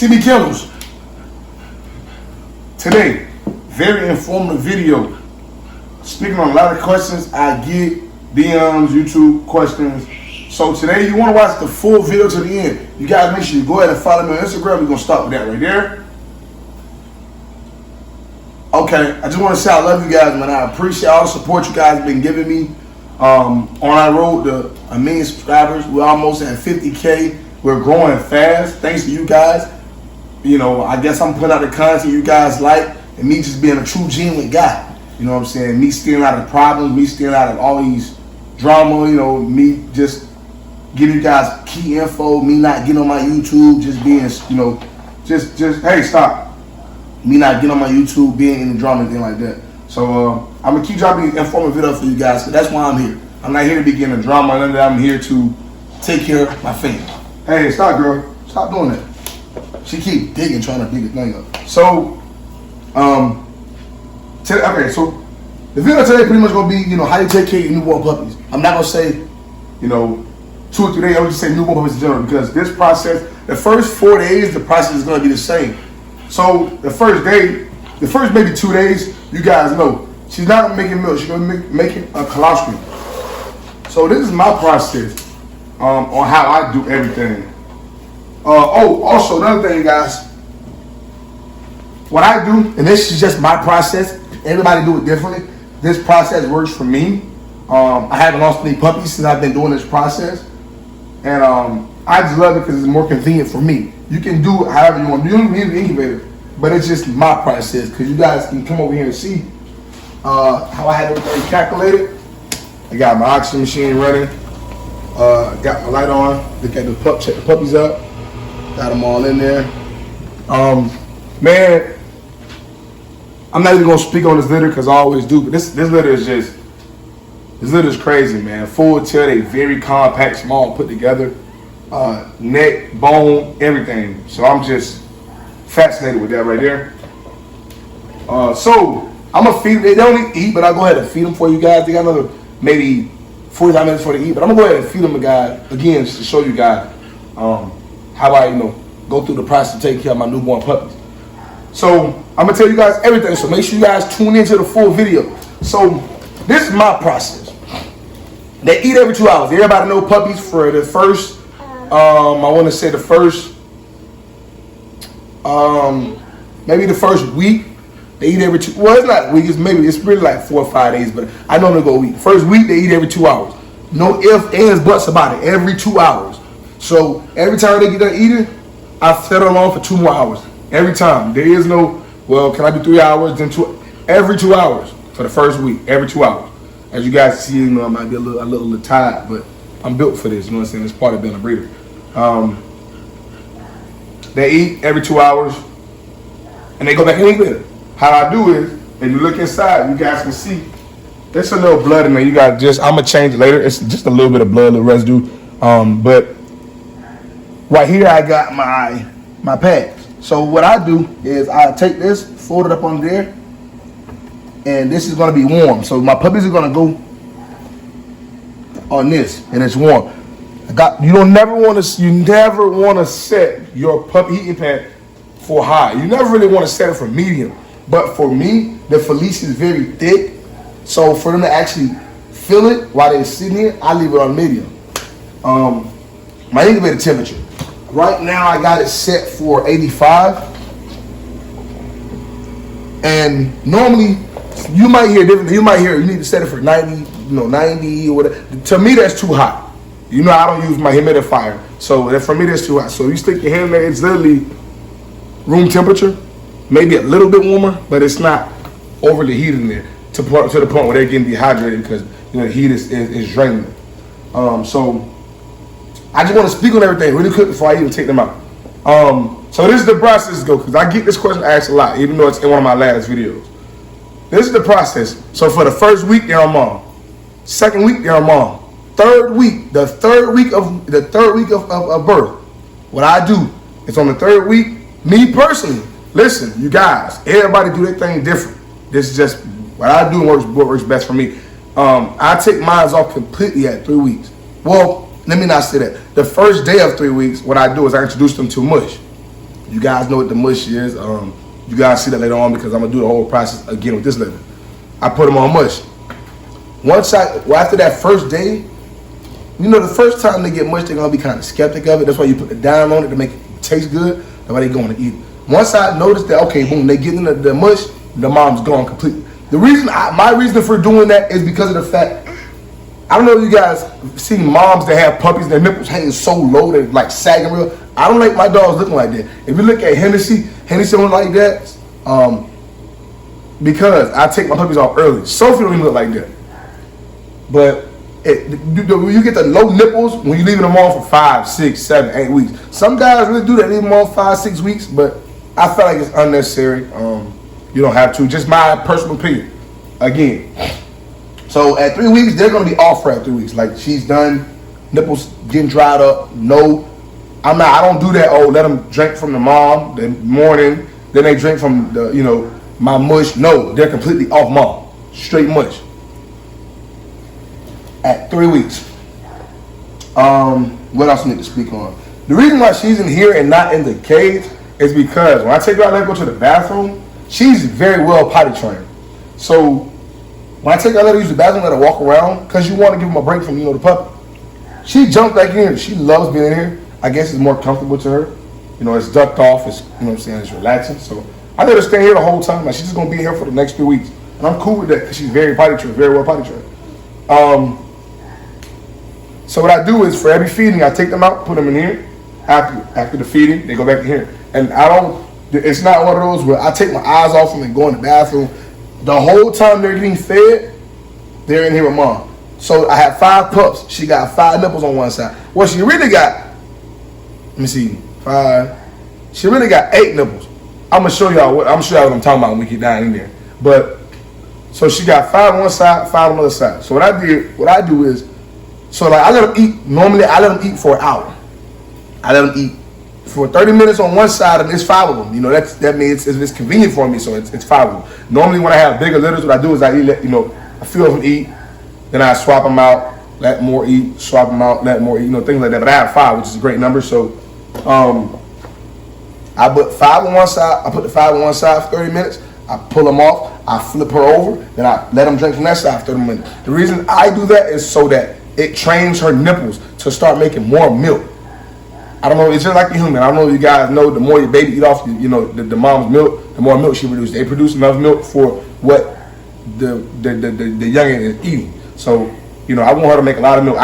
CBKENNELLS. Today, very informative video. Speaking on a lot of questions I get, DMs, YouTube questions. So today, you want to watch the full video to the end. You guys make sure you go ahead and follow me on Instagram. We're going to start with that right there. Okay, I just want to say I love you guys, man. I appreciate all the support you guys have been giving me. On our road to 1 million subscribers. We're almost at 50K. We're growing fast. Thanks to you guys. You know, I guess I'm putting out the content you guys like, and me just being a true, genuine guy. You know what I'm saying? Me steering out of problems, me steering out of all these drama, you know, me just giving you guys key info, me not getting on my YouTube, just being, you know, just hey, stop. Me not getting on my YouTube, being in the drama, anything like that. So I'm gonna keep dropping informative videos for you guys, because that's why I'm here. I'm not here to be getting a drama, none of that. I'm here to take care of my family. Hey, stop, girl. Stop doing that. She keep digging, trying to dig the thing up. So, okay, so the video today pretty much gonna be, you know, how you take care of your newborn puppies. I'm not gonna say, you know, 2 or 3 days. I would just say newborn puppies in general, because this process, the first 4 days, the process is gonna be the same. So the first day, the first maybe 2 days, you guys know, she's not making milk, she's gonna be making a colostrum. So this is my process on how I do everything. Also another thing, guys, what I do, and this is just my process, everybody do it differently. This process works for me. I haven't lost any puppies since I've been doing this process. And I just love it because it's more convenient for me. You can do it however you want. You don't need an incubator, but it's just my process, because you guys can come over here and see how I had everything calculated. I got my oxygen machine running. Got my light on. Look at the pup, check the puppies up. Got them all in there. Man, I'm not even gonna speak on this litter because I always do, but this litter is just, this litter is crazy, man. Full tail, they very compact, small, put together. Neck, bone, everything. So I'm just fascinated with that right there. So I'm gonna feed them. They don't eat, but I'll go ahead and feed them for you guys. They got another maybe 45 minutes for they eat, but I'm gonna go ahead and feed them again, just to show you guys how I, you know, go through the process of taking care of my newborn puppies. So I'm gonna tell you guys everything. So make sure you guys tune into the full video. So this is my process. They eat every 2 hours. Everybody know puppies for the first, I want to say the first, maybe the first week. They eat every well, it's not a week, it's really like 4 or 5 days, but I know they go a week. First week, they eat every 2 hours. No ifs, ands, buts about it, every 2 hours. So every time they get done eating, I settle on for 2 more hours. Every time. There is no, well, can I do 3 hours, then 2, every 2 hours for the first week, every 2 hours. As you guys see, you know, I might be a little tired, but I'm built for this, you know what I'm saying? It's part of being a breeder. They eat every 2 hours, and they go back and eat later. How I do is, if you look inside, you guys can see there's a little blood in there. You got just, I'm gonna change it later. It's just a little bit of blood, a little residue. But right here, I got my pads. So what I do is I take this, fold it up on there, and this is gonna be warm. So my puppies are gonna go on this, and it's warm. You never want to set your puppy heating pad for high. You never really want to set it for medium. But for me, the fleece is very thick, so for them to actually feel it while they're sitting here, I leave it on medium. My incubator temperature. Right now, I got it set for 85. And normally, you might hear different. You might hear you need to set it for 90, you know, 90 or whatever. To me, that's too hot. You know, I don't use my humidifier, so for me, that's too hot. So you stick your hand there, it's literally room temperature. Maybe a little bit warmer, but it's not overly heated in there to the point where they're getting dehydrated because, you know, the heat is draining them. So I just want to speak on everything really quick before I even take them out. So this is the process go, because I get this question asked a lot, even though it's in one of my last videos. This is the process. So for the first week, they're on mom. Second week, they're on mom. Third week, the third week of birth. What I do is on the third week, me personally. Listen, you guys, everybody do their thing different. This is just what I do and what works best for me. I take mine off completely at 3 weeks. Well, let me not say that. The first day of 3 weeks, what I do is I introduce them to mush. You guys know what the mush is. You guys see that later on because I'm gonna do the whole process again with this litter. I put them on mush. After that first day, you know, the first time they get mush, they're gonna be kind of skeptic of it. That's why you put the dime on it to make it taste good. That's why they're going to eat it. Once I noticed that, okay, boom, they get in the mush, the mom's gone completely. My reason for doing that is because of the fact, I don't know if you guys see moms that have puppies, their nipples hanging so low, they're like sagging real. I don't like my dogs looking like that. If you look at Hennessy don't like that, because I take my puppies off early. Sophie don't even look like that. But you get the low nipples when you're leaving them on for 5, 6, 7, 8 weeks. Some guys really do that, leave them on 5, 6 weeks, but I feel like it's unnecessary. You don't have to. Just my personal opinion. Again. So at 3 weeks, they're gonna be off for at 3 weeks. Like she's done, nipples getting dried up. No, I don't do that. Oh, let them drink from the mom the morning, then they drink from the, you know, my mush. No, they're completely off mom. Straight mush. At 3 weeks. What else I need to speak on? The reason why she's in here and not in the cage is because when I take her out and go to the bathroom, she's very well potty trained. So when I take her out, let her use the bathroom, let her walk around, because you want to give them a break from, you know, the puppy. She jumped back in. She loves being in here. I guess it's more comfortable to her. You know, it's ducked off. It's, you know what I'm saying, it's relaxing. So I let her stay here the whole time. Like, she's just going to be here for the next 3 weeks. And I'm cool with that because she's very potty trained, very well potty trained. So what I do is for every feeding, I take them out, put them in here. After the feeding, they go back in here. And it's not one of those where I take my eyes off them and go in the bathroom. The whole time they're getting fed, they're in here with mom. So I have 5 pups. She got 5 nipples on one side. What she really got, let me see, 5. She really got 8 nipples. I'm gonna show y'all what I'm talking about when we get down in there. But so she got 5 on one side, 5 on the other side. So what I do is, so like I let them eat. Normally I let them eat for an hour. I let them eat for 30 minutes on one side, and it's 5 of them. You know, that means it's convenient for me, so it's 5 of them. Normally when I have bigger litters, what I do is I few of them eat, then I swap them out, let more eat, swap them out, let more eat, you know, things like that. But I have 5, which is a great number. So I put 5 on one side. I put the 5 on one side for 30 minutes. I pull them off. I flip her over. Then I let them drink from that side for 30 minutes. The reason I do that is so that it trains her nipples to start making more milk. I don't know, it's just like a human. I don't know if you guys know, the more your baby eat off, you know, the mom's milk, the more milk she produces. They produce enough milk for what the youngin is eating. So, you know, I want her to make a lot of milk.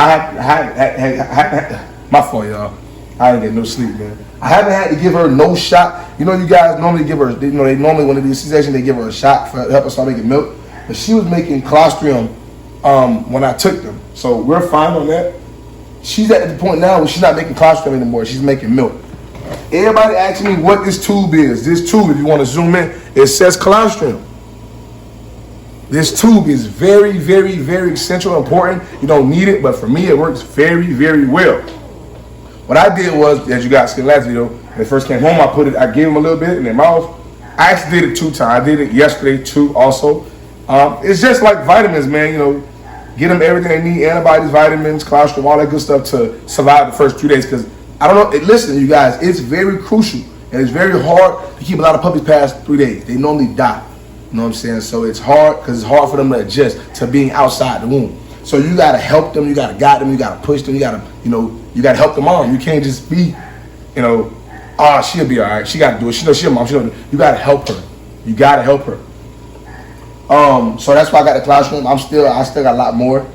My fault, y'all. I didn't get no sleep, man. I haven't had to give her no shot. You know, you guys normally give her, you know, they normally when they do C-section, they give her a shot for help her start making milk. But she was making colostrum when I took them. So we're fine on that. She's at the point now where she's not making colostrum anymore. She's making milk. Everybody asking me what this tube is. This tube, if you want to zoom in, it says colostrum. This tube is very, very, very essential, important. You don't need it, but for me, it works very, very well. What I did was, as you guys seen last video, when they first came home, I gave them a little bit in their mouth. I actually did it 2 times. I did it yesterday too, also. It's just like vitamins, man. You know, get them everything they need: antibodies, vitamins, colostrum, all that good stuff to survive the first 2 days. Because I don't know, listen, you guys, it's very crucial and it's very hard to keep a lot of puppies past 3 days. They normally die. You know what I'm saying? So it's hard because it's hard for them to adjust to being outside the womb. So you gotta help them, you gotta guide them, you gotta push them, you gotta help them on. You can't just be, you know, she'll be all right. She gotta do it. She knows she's a mom. You gotta help her. You gotta help her. So that's why I got the colostrum. I still got a lot more.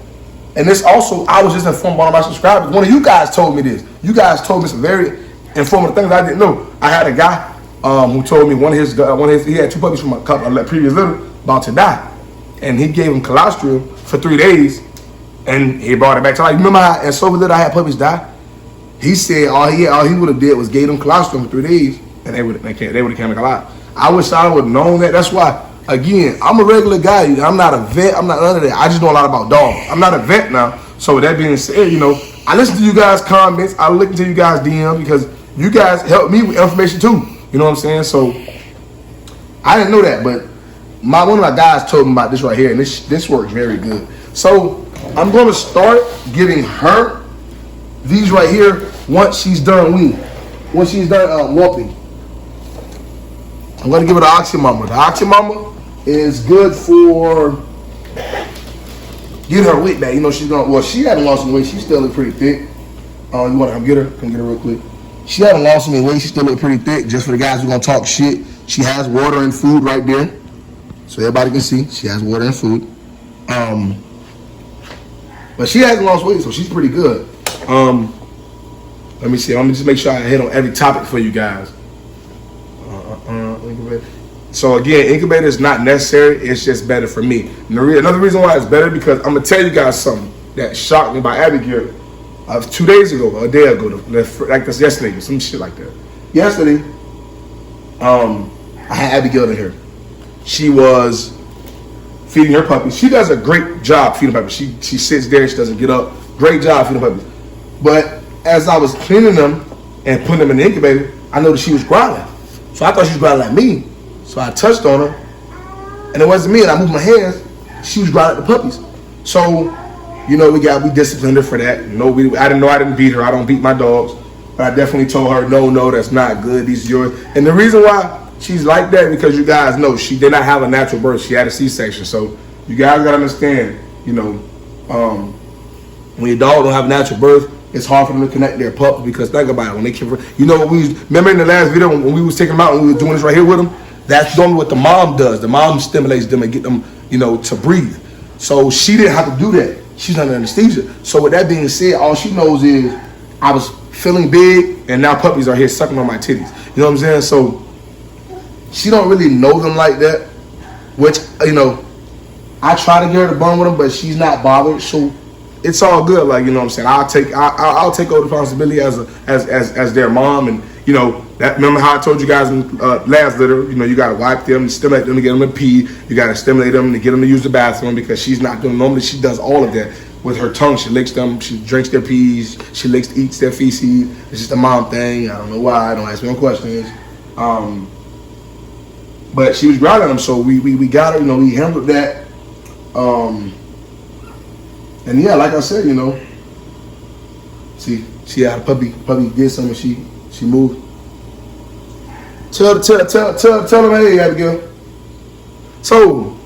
And this also, I was just informed by one of my subscribers. One of you guys told me this. You guys told me some very informative things I didn't know. I had a guy who told me he had 2 puppies from a previous litter about to die, and he gave him colostrum for 3 days, and he brought it back to life. Remember how in Sober Litter I had puppies die? He said all he would have did was gave them colostrum for 3 days, and they would have came back alive. I wish I would have known that. That's why. Again, I'm a regular guy. I'm not a vet. I'm not none of that. I just know a lot about dogs. I'm not a vet now. So with that being said, you know, I listen to you guys' comments. I look into you guys' DM because you guys help me with information too. You know what I'm saying? So I didn't know that, but one of my guys told me about this right here, and this works very good. So I'm going to start giving her these right here once she's done weaning, once she's done whelping. I'm gonna give her the Oxymama. The Oxymama is good for getting her weight back. You know, she's gonna. Well, she hadn't lost any weight. She's still look pretty thick. You wanna come get her? Come get her real quick. She hadn't lost any weight. She still look pretty thick. Just for the guys who gonna talk shit, she has water and food right there, so everybody can see she has water and food. But she hasn't lost weight, so she's pretty good. Let me see. Let me just make sure I hit on every topic for you guys. So again, incubator is not necessary. It's just better for me. And another reason why it's better, because I'm gonna tell you guys something that shocked me by Abigail 2 days ago, or a day ago, like this yesterday, some shit like that. Yesterday, I had Abigail in here. She was feeding her puppies. She does a great job feeding puppies. She sits there. She doesn't get up. Great job feeding puppies. But as I was cleaning them and putting them in the incubator, I noticed she was growling. So I thought she was growling at me. So I touched on her, and it wasn't me. And I moved my hands. She was growling at the puppies. So, you know, we disciplined her for that. I didn't beat her. I don't beat my dogs. But I definitely told her, no, that's not good. These are yours. And the reason why she's like that, because you guys know she did not have a natural birth. She had a C-section. So you guys gotta understand, you know, when your dog don't have a natural birth, it's hard for them to connect their pups, because think about it, when they can, you know, remember in the last video when we was taking them out and we were doing this right here with them, that's normally what the mom does. The mom stimulates them and get them, you know, to breathe. So she didn't have to do that. She's under anesthesia. So with that being said, all she knows is I was feeling big, and now puppies are here sucking on my titties. You know what I'm saying? So she don't really know them like that, which, you know, I try to get her to bond with them, but she's not bothered. So it's all good. Like, you know what I'm saying? I'll take over the responsibility as their mom. And, you know, remember how I told you guys in last litter, you know, you got to wipe them, stimulate them to get them to pee. You got to stimulate them to get them to use the bathroom, because she's not doing, normally she does all of that with her tongue. She licks them, she drinks their pees, she eats their feces. It's just a mom thing. I don't know why. Don't ask me no questions. But she was growling at them, so we got her, you know, we handled that. And yeah, like I said, you know, see, she had a puppy did something, she moved. Tell them, hey, Abigail. So,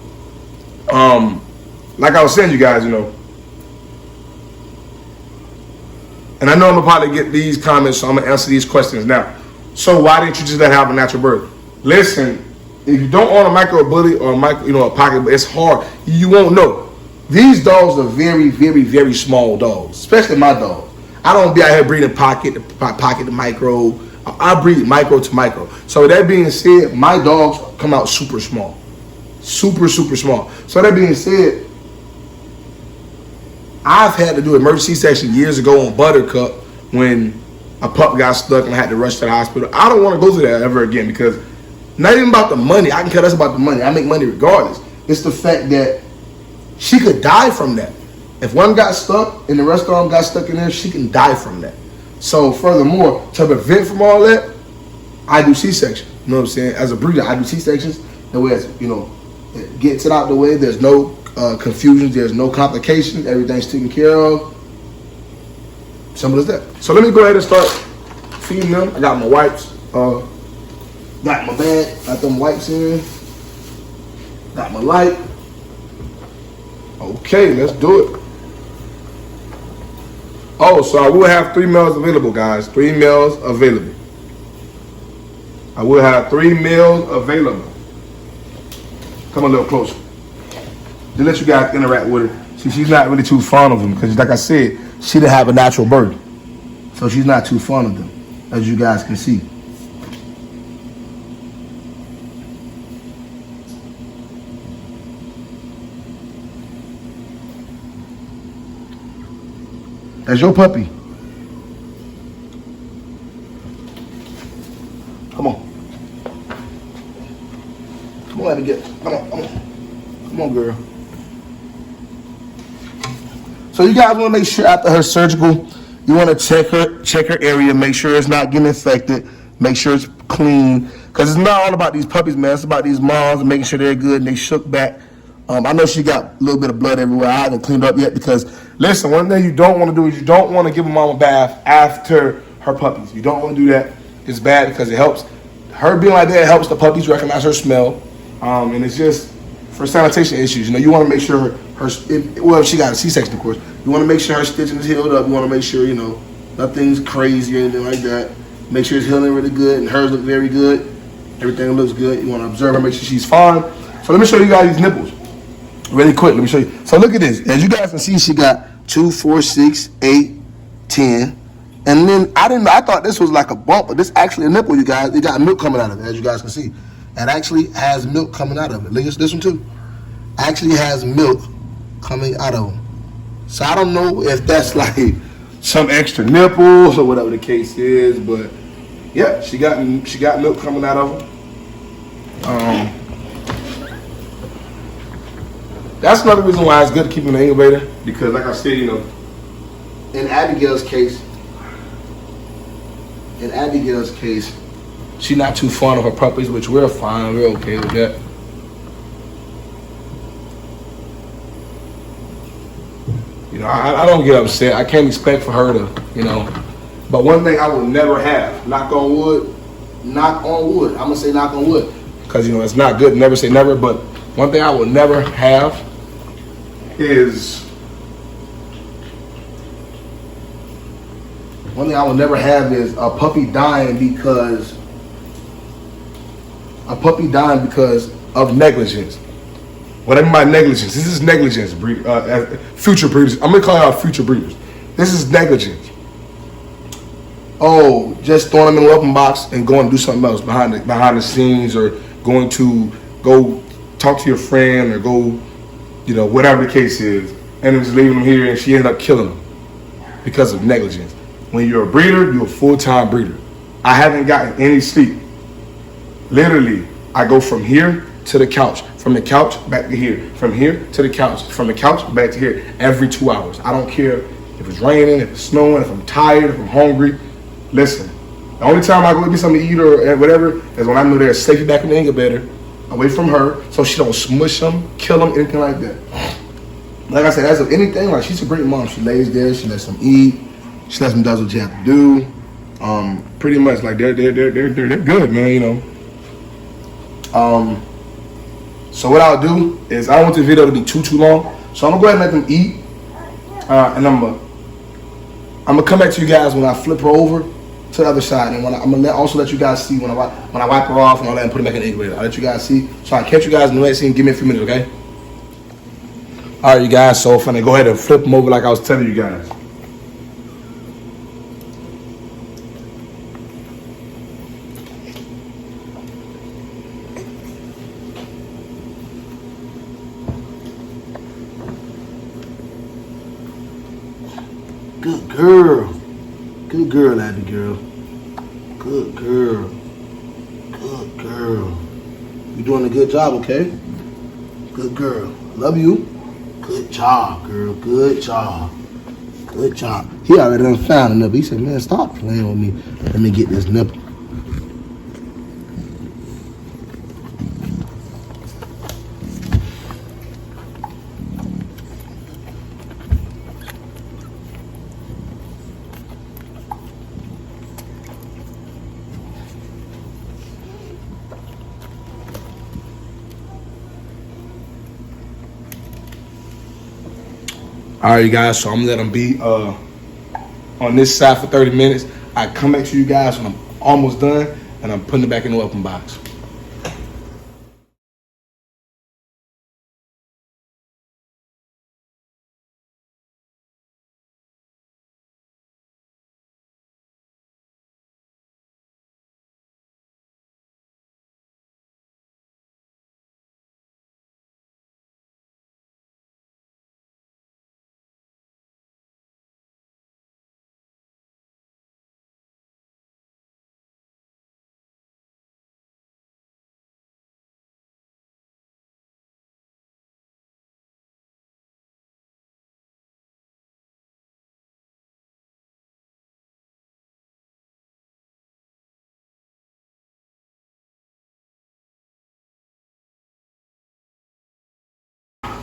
like I was saying, you guys, you know, and I know I'm gonna probably get these comments, so I'm gonna answer these questions now. So why didn't you just let her have a natural birth? Listen, if you don't own a micro bully or a pocket, it's hard. You won't know. These dogs are very, very, very small dogs, especially my dogs. I don't be out here breeding pocket to micro. I breed micro to micro. So with that being said, my dogs come out super small. Super, super small. So that being said, I've had to do emergency C-section years ago on Buttercup when a pup got stuck and I had to rush to the hospital. I don't want to go through that ever again, because not even about the money. I can care less about the money. I make money regardless. It's the fact that she could die from that. If one got stuck and the rest of them got stuck in there, she can die from that. So furthermore, to prevent from all that, I do C-section. You know what I'm saying? As a breeder, I do C-sections. That way, you know, it gets it out the way. There's no confusions. There's no complications. Everything's taken care of. Simple as that. So let me go ahead and start feeding them. I got my wipes. Got my bag. Got them wipes in. Got my light. Okay, let's do it. Oh, so I will have 3 meals available, guys. 3 meals available. I will have 3 meals available. Come a little closer. To let you guys interact with her. See, she's not really too fond of them, because like I said, she didn't have a natural birth. So she's not too fond of them, as you guys can see. That's your puppy. Come on. Come on, Abigail. Come on. Come on, girl. So you guys want to make sure after her surgical, you want to check her area, make sure it's not getting infected, make sure it's clean. Because it's not all about these puppies, man. It's about these moms and making sure they're good and they shook back. I know she got a little bit of blood everywhere. I haven't cleaned up yet, because, listen, one thing you don't want to do is you don't want to give a mom a bath after her puppies. You don't want to do that. It's bad, because it helps her being like that helps the puppies recognize her smell, and it's just for sanitation issues. You know, you want to make sure if she got a C-section, of course, you want to make sure her stitching is healed up. You want to make sure, you know, nothing's crazy or anything like that. Make sure it's healing really good, and hers look very good. Everything looks good. You want to observe her, make sure she's fine. So let me show you guys these nipples really quick. Let me show you. So look at this. As you guys can see, she got 2, 4, 6, 8, 10. And then I thought this was like a bump, but this actually a nipple, you guys. It got milk coming out of it, as you guys can see. It actually has milk coming out of it. Look at this one too. Actually has milk coming out of them. So I don't know if that's like some extra nipples or whatever the case is, but yeah, she got milk coming out of them. That's another reason why it's good to keep them in the incubator, because like I said, you know, in Abigail's case, she's not too fond of her puppies, which we're fine, we're okay with that. You know, I don't get upset. I can't expect for her to, you know. But one thing I will never have, knock on wood, I'm gonna say knock on wood, because you know it's not good to never say never. But one thing I will never have is a puppy dying because of negligence. What I mean by negligence, this is negligence, future breeders. I'm gonna call y'all future breeders. This is negligence. Oh, just throwing them in a whelping box and going to do something else behind the scenes, or going to go talk to your friend, or go, you know, whatever the case is, and then just leaving them here, and she ended up killing them because of negligence. When you're a breeder, you're a full-time breeder. I haven't gotten any sleep. Literally, I go from here to the couch, from the couch back to here, from here to the couch, from the couch back to here, every 2 hours. I don't care if it's raining, if it's snowing, if I'm tired, if I'm hungry. Listen, the only time I go get me something to eat or whatever is when I know they're safely back in the incubator, away from her, so she don't smush them, kill them, anything like that. Like I said, as of anything, like, she's a great mom. She lays there, she lets them eat, she lets them do what you have to do. Pretty much, like, they're good, man, you know. So what I'll do is, I don't want this video to be too long, so I'm gonna go ahead and let them eat, and I'm gonna come back to you guys when I flip her over to the other side, and I'm gonna also let you guys see when I wipe her off, and I'll let them put her back in the incubator. I'll let you guys see. So I'll catch you guys in the next scene. Give me a few minutes, okay? All right, you guys. So I'm gonna go ahead and flip them over like I was telling you guys. Good girl. Good girl, Abigail. Good girl. Good girl. You're doing a good job, okay? Good girl. Love you. Good job, girl. Good job. Good job. He already done found a nipple. He said, man, stop playing with me. Let me get this nipple. All right, you guys, so I'm gonna let them be on this side for 30 minutes. I come back to you guys when I'm almost done, and I'm putting it back in the welcome box.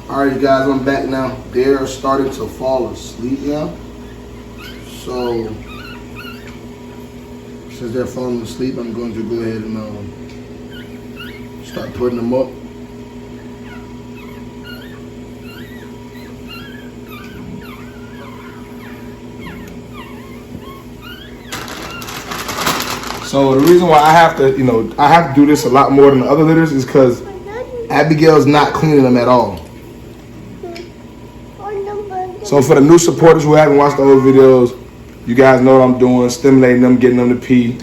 All right, you guys, I'm back now. They're starting to fall asleep now. So Since they're falling asleep, I'm going to go ahead and start putting them up. So the reason why I have to, I have to do this a lot more than the other litters is because Abigail's not cleaning them at all. So for the new supporters who haven't watched the old videos, you guys know what I'm doing, stimulating them, getting them to pee. You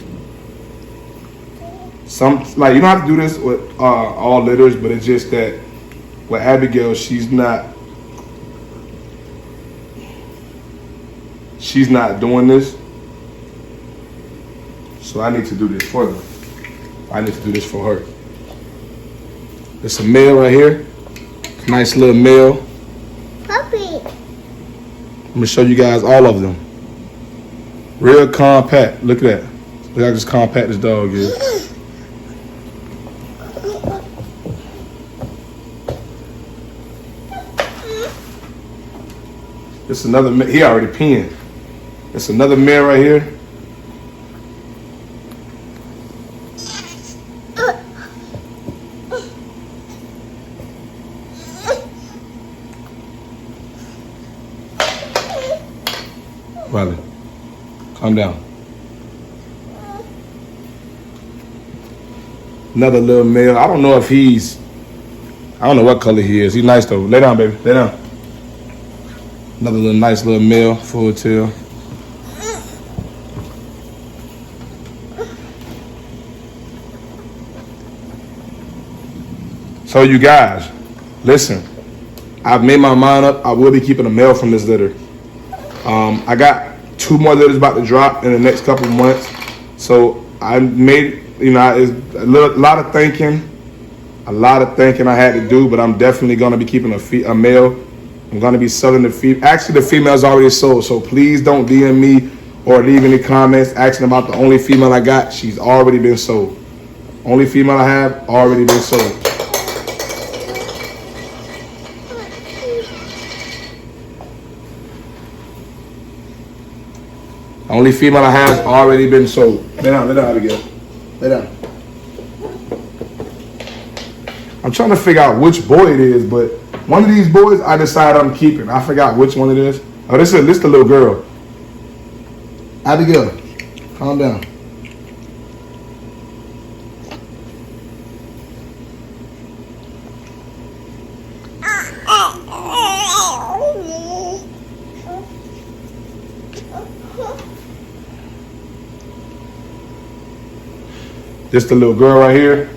don't have to do this with all litters, but it's just that with Abigail, she's not doing this. So I need to do this for them. I need to do this for her. It's a male right here. Nice little male. Puppy. I'm gonna show you guys all of them. Real compact. Look at that. Look how just compact this dog is. It's another, he already peeing. It's another male right here. Riley, calm down. Another little male. I don't know if I don't know what color he is. He's nice though. Lay down, baby. Lay down. Another little nice little male, full tail. So you guys, listen. I've made my mind up. I will be keeping a male from this litter. I got 2 more litters about to drop in the next couple of months. So I made, it's a lot of thinking I had to do, but I'm definitely going to be keeping a male. I'm going to be selling the female. Actually, the female's already sold, so please don't DM me or leave any comments asking about the only female I got. She's already been sold. Only female I have already been sold. Only female I have already been sold. Lay down, Abigail. Lay down. I'm trying to figure out which boy it is, but one of these boys I decided I'm keeping. I forgot which one it is. Oh, this is the little girl. Abigail, calm down. This the little girl right here.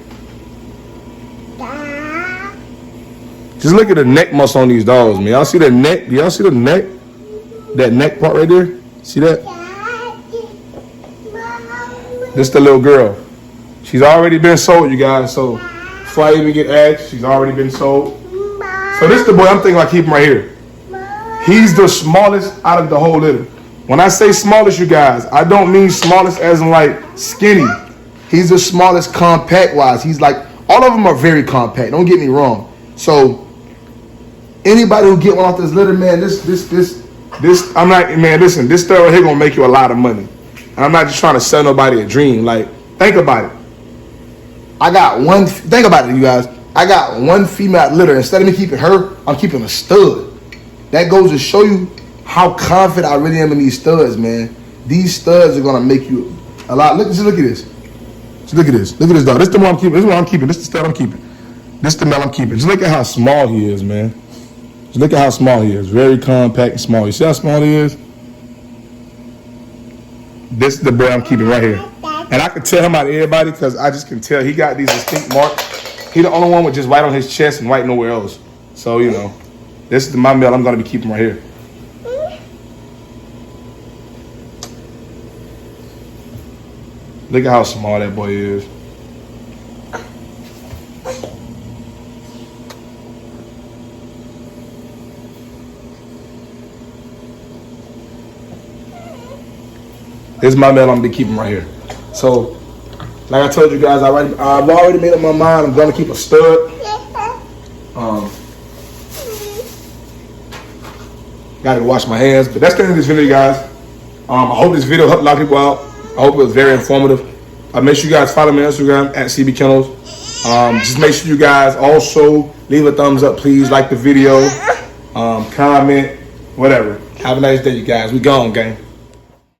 Just look at the neck muscle on these dogs, man. Y'all see the neck? Do y'all see the neck? That neck part right there? See that? This the little girl. She's already been sold, you guys. So before I even get asked, she's already been sold. So this the boy I'm thinking about keeping right here. He's the smallest out of the whole litter. When I say smallest, you guys, I don't mean smallest as in like skinny. He's the smallest compact-wise. He's like, all of them are very compact. Don't get me wrong. So anybody who get one off this litter, man, this, I'm not, man, listen, this stuff right here gonna make you a lot of money. And I'm not just trying to sell nobody a dream. Like, think about it. Think about it, you guys. I got one female litter. Instead of me keeping her, I'm keeping a stud. That goes to show you how confident I really am in these studs, man. These studs are gonna make you a lot. Look at this. Just look at this. Look at this dog. This is the one I'm keeping. This is the one I'm keeping. This is the stud I'm keeping. This is the male I'm keeping. Just look at how small he is, man. Just look at how small he is. Very compact and small. You see how small he is? This is the boy I'm keeping right here. And I can tell him out of everybody because I just can tell he got these distinct marks. He the only one with just white on his chest and white nowhere else. So, this is my male I'm going to be keeping right here. Look at how small that boy is. This is my male I'm going to be keeping right here. So, like I told you guys, I've already made up my mind. I'm going to keep a stud. Got to wash my hands. But that's the end of this video, guys. I hope this video helped a lot of people out. I hope it was very informative. Make sure you guys follow me on Instagram at CBKENNELLS. Just make sure you guys also leave a thumbs up, please. Like the video, comment, whatever. Have a nice day, you guys. We gone, gang.